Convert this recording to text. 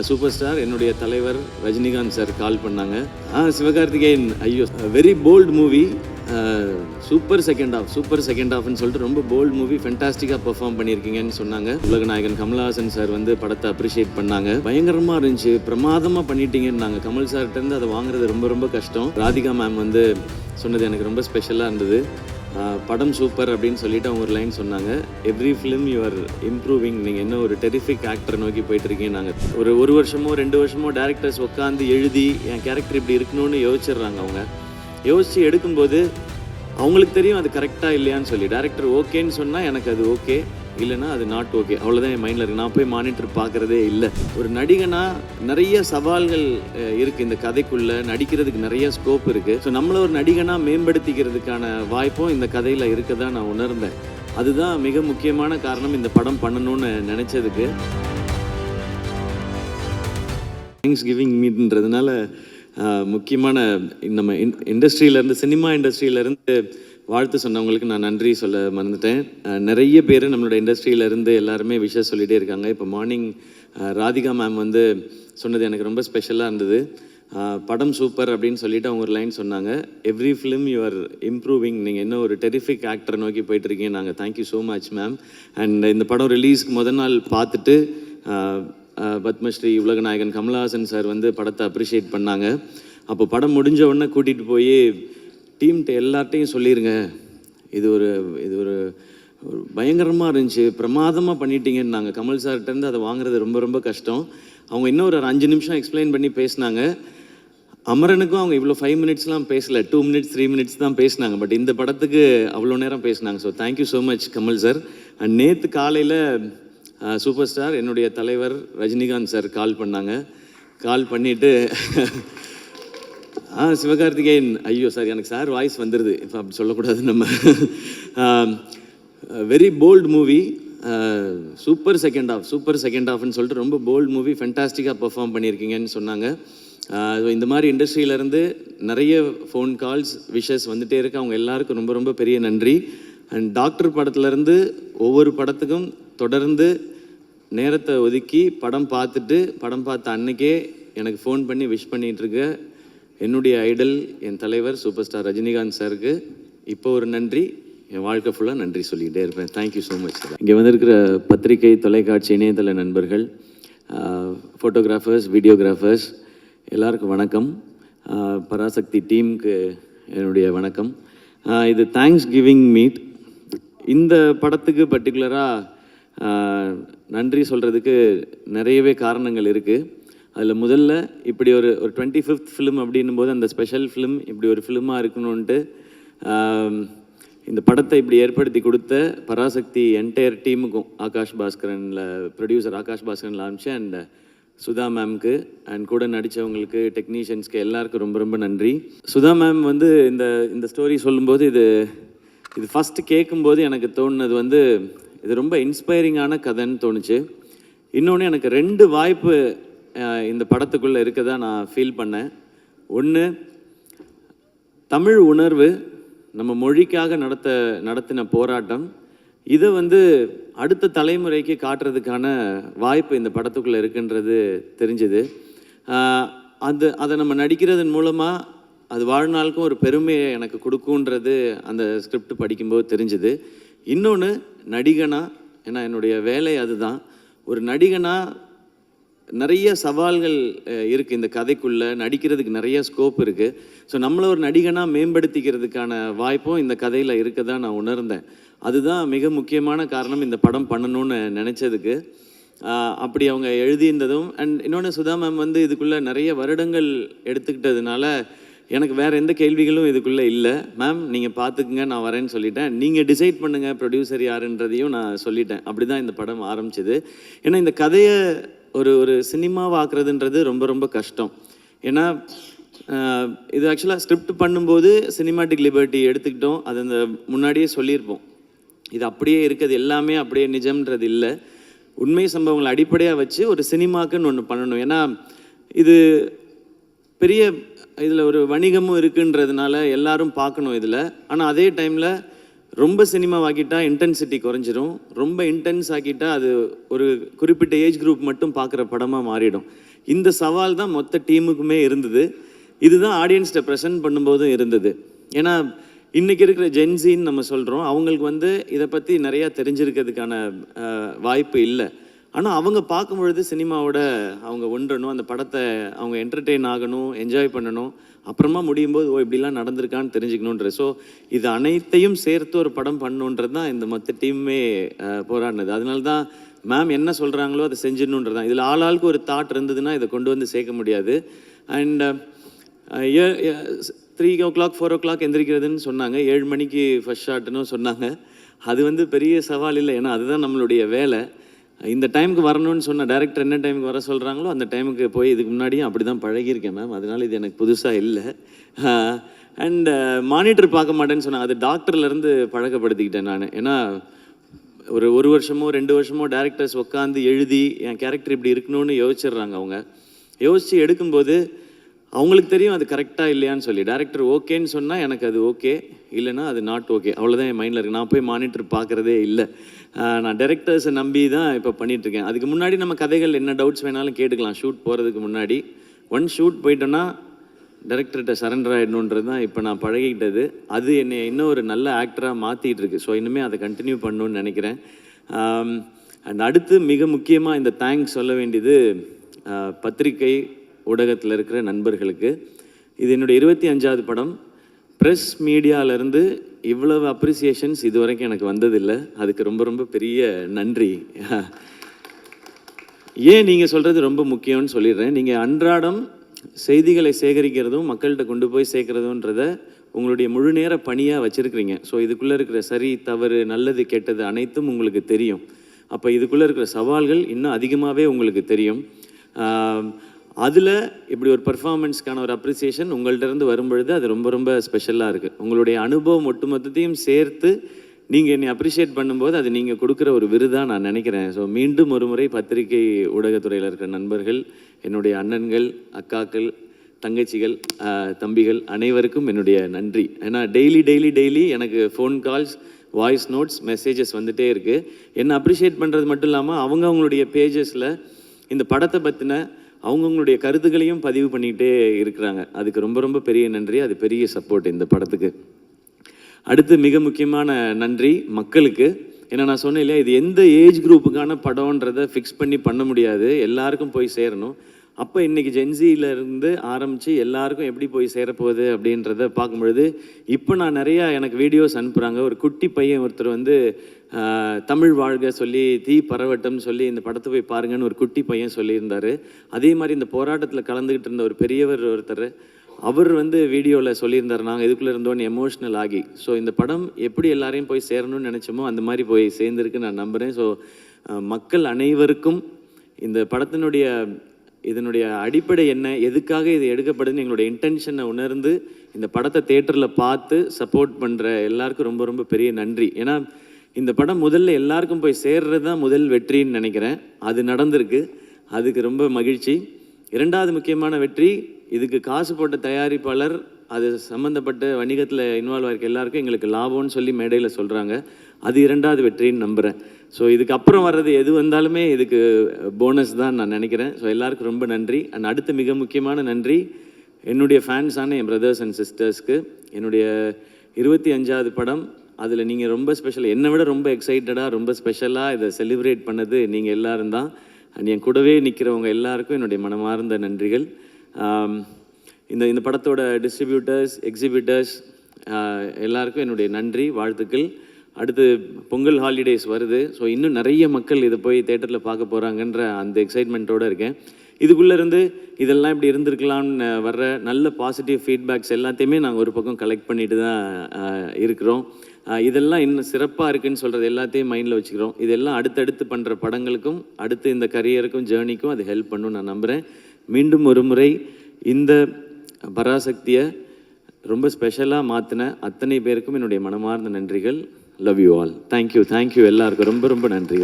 Super star என்னுடைய தலைவர் Rajinikanth sir call பண்ணாங்க. சிவகார்த்திகேயன், ஐயோ very bold movie, super second ஹாஃப்னு சொல்லிட்டு ரொம்ப போல்ட் மூவி, ஃபென்டாஸ்டிக்காக பெர்ஃபார்ம் பண்ணியிருக்கீங்கன்னு சொன்னாங்க. உலகநாயகன் கமல்ஹாசன் சார் வந்து படத்தை அப்ரிஷியேட் பண்ணாங்க. பயங்கரமாக இருந்துச்சு, பிரமாதமாக பண்ணிட்டீங்கன்னாங்க. கமல் சார்கிட்டேருந்து அதை வாங்குறது ரொம்ப ரொம்ப கஷ்டம். ராதிகா மேம் வந்து சொன்னது எனக்கு ரொம்ப ஸ்பெஷலாக இருந்தது. படம் சூப்பர் அப்படின்னு சொல்லிட்டு அவங்க ஒரு லைன் சொன்னாங்க. Every film you are improving, நீங்கள் என்ன ஒரு டெரிஃபிக் ஆக்டரை நோக்கி போயிட்டுருக்கீங்க. நாங்கள் ஒரு வருஷமோ 2 வருஷமோ டேரக்டர்ஸ் உட்காந்து எழுதி என் கேரக்டர் இப்படி இருக்கணும்னு யோசிச்சிடுறாங்க. அவங்க யோசித்து எடுக்கும்போது அவங்களுக்கு தெரியும் அது கரெக்டாக இல்லையான்னு சொல்லி. டேரக்டர் ஓகேன்னு சொன்னால் எனக்கு அது ஓகே, இல்லைன்னா அது நாட் ஓகே, அவ்வளோதான் என் மைண்டில் இருக்குது. நான் போய் மானிட்டர் பார்க்குறதே இல்லை. ஒரு நடிகனாக நிறைய சவால்கள் இருக்குது இந்த கதைக்குள்ளே, நடிக்கிறதுக்கு நிறைய ஸ்கோப் இருக்குது. ஸோ நம்மளை ஒரு நடிகனாக மேம்படுத்திக்கிறதுக்கான வாய்ப்பும் இந்த கதையில் இருக்க தான் நான் உணர்ந்தேன். அதுதான் மிக முக்கியமான காரணம் இந்த படம் பண்ணணும்னு நினச்சதுக்கு. தேங்க்ஸ் கிவிங் மீட்ன்றதுனால முக்கியமான நம்ம இண்டஸ்ட்ரியிலேருந்து, சினிமா இண்டஸ்ட்ரியிலேருந்து வாழ்த்து சொன்னவங்களுக்கு நான் நன்றி சொல்ல மறந்துட்டேன். நிறைய பேர் நம்மளோட இண்டஸ்ட்ரியிலேருந்து எல்லாருமே விஷயம் சொல்லிகிட்டே இருக்காங்க. இப்போ மார்னிங் ராதிகா மேம் வந்து சொன்னது எனக்கு ரொம்ப ஸ்பெஷலாக இருந்தது. படம் சூப்பர் அப்படின்னு சொல்லிட்டு அவங்க ஒரு லைன் சொன்னாங்க. Every film you are improving, நீங்கள் என்ன ஒரு டெரிஃபிக் ஆக்டரை நோக்கி போயிட்டுருக்கீங்க. நாங்கள் thank you so much ma'am. And இந்த படம் ரிலீஸ்க்கு முதல் நாள் பார்த்துட்டு பத்மஸ்ரீ உலகநாயகன் கமல்ஹாசன் சார் வந்து படத்தை அப்ரிஷியேட் பண்ணாங்க. அப்போ படம் முடிஞ்ச உடனே கூட்டிகிட்டு போய் டீம்கிட்ட எல்லார்ட்டையும் சொல்லிடுங்க, இது ஒரு பயங்கரமாக இருந்துச்சு, பிரமாதமாக பண்ணிட்டீங்கன்னு. நாங்கள் கமல் சார்கிட்டேருந்து அதை வாங்குறது ரொம்ப ரொம்ப கஷ்டம். அவங்க இன்னும் ஒரு 5 நிமிஷம் எக்ஸ்பிளைன் பண்ணி பேசினாங்க. அமரனுக்கும் அவங்க இவ்வளோ 5 மினிட்ஸ்லாம் பேசலை, 2 மினிட்ஸ் 3 மினிட்ஸ் தான் பேசினாங்க. பட் இந்த படத்துக்கு அவ்வளோ நேரம் பேசினாங்க. So thank you so much Kamal sir. And நேற்று காலையில் சூப்பர் ஸ்டார் என்னுடைய தலைவர் ரஜினிகாந்த் சார் கால் பண்ணாங்க. கால் பண்ணிவிட்டு சிவகார்த்திகேயன், ஐயோ சார் எனக்கு சார் வாய்ஸ் வந்துடுது, இப்போ அப்படி சொல்லக்கூடாது நம்ம. Very bold movie, super second ஹாஃப்னு சொல்லிட்டு ரொம்ப போல்ட் மூவி, ஃபென்டாஸ்டிக்காக பெர்ஃபார்ம் பண்ணியிருக்கீங்கன்னு சொன்னாங்க. இந்த மாதிரி இண்டஸ்ட்ரியிலேருந்து நிறைய ஃபோன் கால்ஸ், விஷஸ் வந்துகிட்டே இருக்கு. அவங்க எல்லாருக்கும் ரொம்ப ரொம்ப பெரிய நன்றி. அண்ட் டாக்டர் படத்துலேருந்து ஒவ்வொரு படத்துக்கும் தொடர்ந்து நேரத்தை ஒதுக்கி படம் பார்த்த அன்னைக்கே எனக்கு ஃபோன் பண்ணி விஷ் பண்ணிகிட்ருக்க என்னுடைய ஐடல், என் தலைவர் சூப்பர் ஸ்டார் ரஜினிகாந்த் சாருக்கு இப்போ ஒரு நன்றி, என் வாழ்க்கை ஃபுல்லாக நன்றி சொல்லிக்கிட்டே இருப்பேன். Thank you so much sir. இங்கே வந்திருக்கிற பத்திரிகை, தொலைக்காட்சி, இணையதள நண்பர்கள், ஃபோட்டோகிராஃபர்ஸ், வீடியோகிராஃபர்ஸ் எல்லாருக்கும் வணக்கம். பராசக்தி டீமுக்கு என்னுடைய வணக்கம். இது தேங்க்ஸ் கிவிங் மீட். இந்த படத்துக்கு பர்டிகுலராக நன்றி சொல்கிறதுக்கு நிறையவே காரணங்கள் இருக்குது. அதில் முதல்ல இப்படி ஒரு 25th ஃபிலிம் அப்படின்னும் போது அந்த ஸ்பெஷல் ஃபிலிம் இப்படி ஒரு ஃபிலிமாக இருக்கணுன்ட்டு இந்த படத்தை இப்படி ஏற்படுத்தி கொடுத்த பராசக்தி என்டையர் டீமுக்கும், ஆகாஷ் பாஸ்கரனில் ப்ரொடியூசர் ஆகாஷ் பாஸ்கரனில் ஆரம்பிச்சு அண்ட் சுதா மேம்க்கு அண்ட் கூட நடித்தவங்களுக்கு, டெக்னீஷியன்ஸ்க்கு எல்லாருக்கும் ரொம்ப ரொம்ப நன்றி. சுதா மேம் வந்து இந்த ஸ்டோரி சொல்லும்போது இது ஃபஸ்ட்டு கேட்கும்போது எனக்கு தோணுனது வந்து இது ரொம்ப இன்ஸ்பைரிங்கான கதைன்னு தோணுச்சு. இன்னொன்று எனக்கு 2 வாய்ப்பு இந்த படத்துக்குள்ளே இருக்கதா நான் ஃபீல் பண்ணேன். ஒன்று, தமிழ் உணர்வு, நம்ம மொழிக்காக நடத்தின போராட்டம், இதை வந்து அடுத்த தலைமுறைக்கு காட்டுறதுக்கான வாய்ப்பு இந்த படத்துக்குள்ளே இருக்குன்றது தெரிஞ்சுது. அதை நம்ம நடிக்கிறதன் மூலமாக அது வாழ்நாளுக்கும் ஒரு பெருமையை எனக்கு கொடுக்குன்றது அந்த ஸ்கிரிப்ட் படிக்கும்போது தெரிஞ்சுது. இன்னொன்று, நடிகனாக, ஏன்னா என்னுடைய வேலை அதுதான், ஒரு நடிகனாக நிறைய சவால்கள் இருக்குது இந்த கதைக்குள்ளே, நடிக்கிறதுக்கு நிறைய ஸ்கோப் இருக்குது. ஸோ நம்மளை ஒரு நடிகனாக மேம்படுத்திக்கிறதுக்கான வாய்ப்பும் இந்த கதையில் இருக்க தான் நான் உணர்ந்தேன். அதுதான் மிக முக்கியமான காரணம் இந்த படம் பண்ணணும்னு நினச்சதுக்கு. அப்படி அவங்க எழுதியிருந்ததும் அண்ட் இன்னொன்று, சுதா மேம் வந்து இதுக்குள்ளே நிறைய வருடங்கள் எடுத்துக்கிட்டதுனால எனக்கு வேறு எந்த கேள்விகளும் இதுக்குள்ளே இல்லை. மேம் நீங்கள் பார்த்துக்குங்க, நான் வரேன்னு சொல்லிட்டேன். நீங்கள் டிசைட் பண்ணுங்கள் ப்ரொடியூசர் யாருன்றதையும் நான் சொல்லிட்டேன். அப்படி தான் இந்த படம் ஆரம்பிச்சது. ஏன்னா இந்த கதையை ஒரு சினிமாவாக்குறதுன்றது ரொம்ப ரொம்ப கஷ்டம். ஏன்னா இது ஆக்சுவலாக ஸ்கிரிப்ட் பண்ணும்போது சினிமாட்டிக் லிபர்ட்டி எடுத்துக்கிட்டோம். அது அந்த முன்னாடியே சொல்லியிருப்போம், இது அப்படியே இருக்குது, எல்லாமே அப்படியே நிஜம்ன்றது இல்லை. உண்மை சம்பவங்களை அடிப்படையாக வச்சு ஒரு சினிமாக்குன்னு ஒன்று பண்ணணும். ஏன்னா இது பெரிய இதில் ஒரு வணிகமும் இருக்குன்றதுனால எல்லாரும் பார்க்கணும் இதில். ஆனால் அதே டைமில் ரொம்ப சினிமாவாக்கிட்டா இன்டென்சிட்டி குறைஞ்சிரும், ரொம்ப இன்டென்ஸ் ஆக்கிட்டா அது ஒரு குறிப்பிட்ட ஏஜ் குரூப் மட்டும் பார்க்குற படமாக மாறிடும். இந்த சவால் தான் மொத்த டீமுக்குமே இருந்தது. இதுதான் ஆடியன்ஸ்கிட்ட ப்ரெசென்ட் பண்ணும்போதும் இருந்தது. ஏன்னா இன்றைக்கி இருக்கிற ஜென்சின்னு நம்ம சொல்கிறோம், அவங்களுக்கு வந்து இதை பற்றி நிறையா தெரிஞ்சிருக்கிறதுக்கான வாய்ப்பு இல்லை. ஆனால் அவங்க பார்க்கும் பொழுது சினிமாவோட அவங்க ஒன்றணும், அந்த படத்தை அவங்க என்டர்டெயின் ஆகணும், என்ஜாய் பண்ணணும், அப்புறமா முடியும் போது இப்படிலாம் நடந்திருக்கான்னு தெரிஞ்சுக்கணுன்றது. ஸோ இது அனைத்தையும் சேர்த்து ஒரு படம் பண்ணணுன்றது தான் இந்த மொத்த டீமுமே போராடினது. அதனால தான் மேம் என்ன சொல்கிறாங்களோ அதை செஞ்சிடணுன்றது தான். இதில் ஆளாளுக்கு ஒரு தாட் இருந்ததுன்னா இதை கொண்டு வந்து சேர்க்க முடியாது. அண்ட் 3 o'clock 4 o'clock எந்திரிக்கிறதுன்னு சொன்னாங்க, 7 மணிக்கு ஃபர்ஸ்ட் ஷாட்டுன்னு சொன்னாங்க. அது வந்து பெரிய சவால் இல்லை, ஏன்னா அதுதான் நம்மளுடைய வேலை. இந்த டைமுக்கு வரணும்னு சொன்ன டேரக்டர் என்ன டைமுக்கு வர சொல்கிறாங்களோ அந்த டைமுக்கு போய் இதுக்கு முன்னாடியும் அப்படி தான் பழகியிருக்கேன் மேம். அதனால் இது எனக்கு புதுசாக இல்லை. அண்ட் மானிட்டர் பார்க்க மாட்டேன்னு சொன்னாங்க, அது டாக்டர்லேருந்து பழக்கப்படுத்திக்கிட்டேன் நான். ஏன்னா ஒரு வருஷமோ 2 வருஷமோ டேரக்டர்ஸ் உட்காந்து எழுதி என் கேரக்டர் இப்படி இருக்கணும்னு யோசிச்சிடுறாங்க. அவங்க யோசித்து எடுக்கும்போது அவங்களுக்கு தெரியும் அது கரெக்டாக இல்லையான்னு சொல்லி. டேரக்டர் ஓகேன்னு சொன்னால் எனக்கு அது ஓகே, இல்லைன்னா அது நாட் ஓகே, அவ்வளோதான் என் மைண்டில் இருக்குது. நான் போய் மானிட்டர் பார்க்குறதே இல்லை. நான் டைரக்டர்ஸை நம்பி தான் இப்போ பண்ணிகிட்ருக்கேன். அதுக்கு முன்னாடி நம்ம கதைகள் என்ன டவுட்ஸ் வேணாலும் கேட்டுக்கலாம். ஷூட் போகிறதுக்கு முன்னாடி ஷூட் போயிட்டோன்னா டைரக்டர்கிட்ட சரண்டர் ஆகிடணுன்றது தான் இப்போ நான் பழகிக்கிட்டது. அது என்னை இன்னும் ஒரு நல்ல ஆக்டராக மாற்றிட்டு இருக்கு. ஸோ இனிமேல் அதை கண்டினியூ பண்ணணுன்னு நினைக்கிறேன். அண்ட் அடுத்து மிக முக்கியமாக இந்த தேங்க்ஸ் சொல்ல வேண்டியது பத்திரிகை ஊடகத்தில் இருக்கிற நண்பர்களுக்கு. இது என்னுடைய 25வது படம். ப்ரெஸ் மீடியாவிலேருந்து இவ்வளவு அப்ரிசியேஷன்ஸ் இது வரைக்கும் எனக்கு வந்ததில்லை. அதுக்கு ரொம்ப ரொம்ப பெரிய நன்றி. ஏன் நீங்கள் சொல்கிறது ரொம்ப முக்கியம்னு சொல்லிடுறேன். நீங்கள் அன்றாடம் செய்திகளை சேகரிக்கிறதும் மக்கள்கிட்ட கொண்டு போய் சேர்க்குறதுன்றத உங்களுடைய முழு நேர பணியாக வச்சுருக்கிறீங்க. ஸோ இதுக்குள்ளே இருக்கிற சரி தவறு நல்லது கெட்டது அனைத்தும் உங்களுக்கு தெரியும். அப்போ இதுக்குள்ளே இருக்கிற சவால்கள் இன்னும் அதிகமாகவே உங்களுக்கு தெரியும். அதில் இப்படி ஒரு பர்ஃபார்மன்ஸ்க்கான ஒரு அப்ரிசியேஷன் உங்கள்கிட்ட வரும்பொழுது அது ரொம்ப ரொம்ப ஸ்பெஷலாக இருக்குது. உங்களுடைய அனுபவம் ஒட்டுமொத்தத்தையும் சேர்த்து நீங்கள் என்னை அப்ரிஷியேட் பண்ணும்போது அது நீங்கள் கொடுக்குற ஒரு விருதாக நான் நினைக்கிறேன். ஸோ மீண்டும் ஒரு முறை பத்திரிகை ஊடகத்துறையில் இருக்கிற நண்பர்கள், என்னுடைய அண்ணன்கள், அக்காக்கள், தங்கச்சிகள், தம்பிகள் அனைவருக்கும் என்னுடைய நன்றி. ஏன்னா டெய்லி எனக்கு phone calls, voice notes, messages வந்துகிட்டே இருக்குது. என்னை அப்ரிஷியேட் பண்ணுறது மட்டும் இல்லாமல் அவங்களுடைய பேஜஸில் இந்த படத்தை பற்றின அவங்கவுங்களுடைய கருத்துக்களையும் பதிவு பண்ணிக்கிட்டே இருக்கிறாங்க. அதுக்கு ரொம்ப ரொம்ப பெரிய நன்றி. அது பெரிய சப்போர்ட் இந்த படத்துக்கு. அடுத்து மிக முக்கியமான நன்றி மக்களுக்கு. ஏன்னா நான் சொன்னேன் இல்லையா, இது எந்த ஏஜ் குரூப்புக்கான படம்ன்றதை ஃபிக்ஸ் பண்ணி பண்ண முடியாது, எல்லாருக்கும் போய் சேரணும். அப்போ இன்றைக்கி ஜென்சியிலேருந்து ஆரம்பித்து எல்லாருக்கும் எப்படி போய் சேரப்போகுது அப்படின்றத பார்க்கும்பொழுது இப்போ நான் நிறையா எனக்கு வீடியோஸ் அனுப்புகிறாங்க. ஒரு குட்டி பையன் ஒருத்தர் வந்து தமிழ் வாழ்க சொல்லி தீ பரவட்டம்னு சொல்லி இந்த படத்தை போய் பாருங்கன்னு ஒரு குட்டி பையன் சொல்லியிருந்தார். அதே மாதிரி இந்த போராட்டத்தில் கலந்துக்கிட்டு இருந்த ஒரு பெரியவர் ஒருத்தர், அவர் வந்து வீடியோவில் சொல்லியிருந்தார், நாங்கள் இதுக்குள்ளே இருந்தோன்னு எமோஷ்னல் ஆகி. ஸோ இந்த படம் எப்படி எல்லாரையும் போய் சேரணும்னு நினச்சோமோ அந்த மாதிரி போய் சேர்ந்துருக்கு நான் நம்புகிறேன். ஸோ மக்கள் அனைவருக்கும் இந்த படத்தினுடைய இதனுடைய அடிப்படை என்ன, எதுக்காக இது எடுக்கப்படுதுன்னு எங்களுடைய இன்டென்ஷனை உணர்ந்து இந்த படத்தை தேட்டரில் பார்த்து சப்போர்ட் பண்ணுற எல்லாருக்கும் ரொம்ப ரொம்ப பெரிய நன்றி. ஏன்னா இந்த படம் முதல்ல எல்லாருக்கும் போய் சேர்றது தான் முதல் வெற்றின்னு நினைக்கிறேன். அது நடந்திருக்கு, அதுக்கு ரொம்ப மகிழ்ச்சி. இரண்டாவது முக்கியமான வெற்றி, இதுக்கு காசு போட்ட தயாரிப்பாளர், அது சம்மந்தப்பட்ட வணிகத்தில் இன்வால்வ் ஆகிருக்க எல்லாருக்கும் எங்களுக்கு லாபம்னு சொல்லி மேடையில் சொல்கிறாங்க. அது இரண்டாவது வெற்றின்னு நம்புகிறேன். ஸோ இதுக்கப்புறம் வர்றது எது வந்தாலுமே இதுக்கு போனஸ் தான் நான் நினைக்கிறேன். ஸோ எல்லாருக்கும் ரொம்ப நன்றி. அண்ட் அடுத்து மிக முக்கியமான நன்றி என்னுடைய ஃபேன்ஸான என் பிரதர்ஸ் அண்ட் சிஸ்டர்ஸ்க்கு. என்னுடைய 25வது படம், அதில் நீங்கள் ரொம்ப ஸ்பெஷல், என்னை விட ரொம்ப எக்ஸைட்டடாக ரொம்ப ஸ்பெஷலாக இதை செலிப்ரேட் பண்ணது நீங்கள் எல்லோரும் தான். அண்ட் என் கூடவே நிற்கிறவங்க எல்லாருக்கும் என்னுடைய மனமார்ந்த நன்றிகள். இந்த படத்தோட டிஸ்ட்ரிபியூட்டர்ஸ், எக்ஸிபிட்டர்ஸ் எல்லாருக்கும் என்னுடைய நன்றி, வாழ்த்துக்கள். அடுத்து பொங்கல் ஹாலிடேஸ் வருது. ஸோ இன்னும் நிறைய மக்கள் இதை போய் தேட்டரில் பார்க்க போகிறாங்கன்ற அந்த எக்ஸைட்மெண்ட்டோடு இருக்கேன். இதுக்குள்ளே இருந்து இதெல்லாம் இப்படி இருந்திருக்கலாம்னு வர்ற நல்ல பாசிட்டிவ் ஃபீட்பேக்ஸ் எல்லாத்தையுமே நாங்கள் ஒரு பக்கம் கலெக்ட் பண்ணிட்டு தான் இருக்கிறோம். இதெல்லாம் இன்னும் சிறப்பாக இருக்குதுன்னு சொல்கிறது எல்லாத்தையும் மைண்டில் வச்சுக்கிறோம். இதெல்லாம் அடுத்தடுத்து பண்ணுற படங்களுக்கும் அடுத்து இந்த கரியருக்கும் ஜேர்னிக்கும் அது ஹெல்ப் பண்ணும் நான் நம்புகிறேன். மீண்டும் ஒரு முறை இந்த பராசக்தியை ரொம்ப ஸ்பெஷலாக மாற்றின அத்தனை பேருக்கும் என்னுடைய மனமார்ந்த நன்றிகள். Love you all. தேங்க்யூ எல்லாருக்கும் ரொம்ப ரொம்ப நன்றி.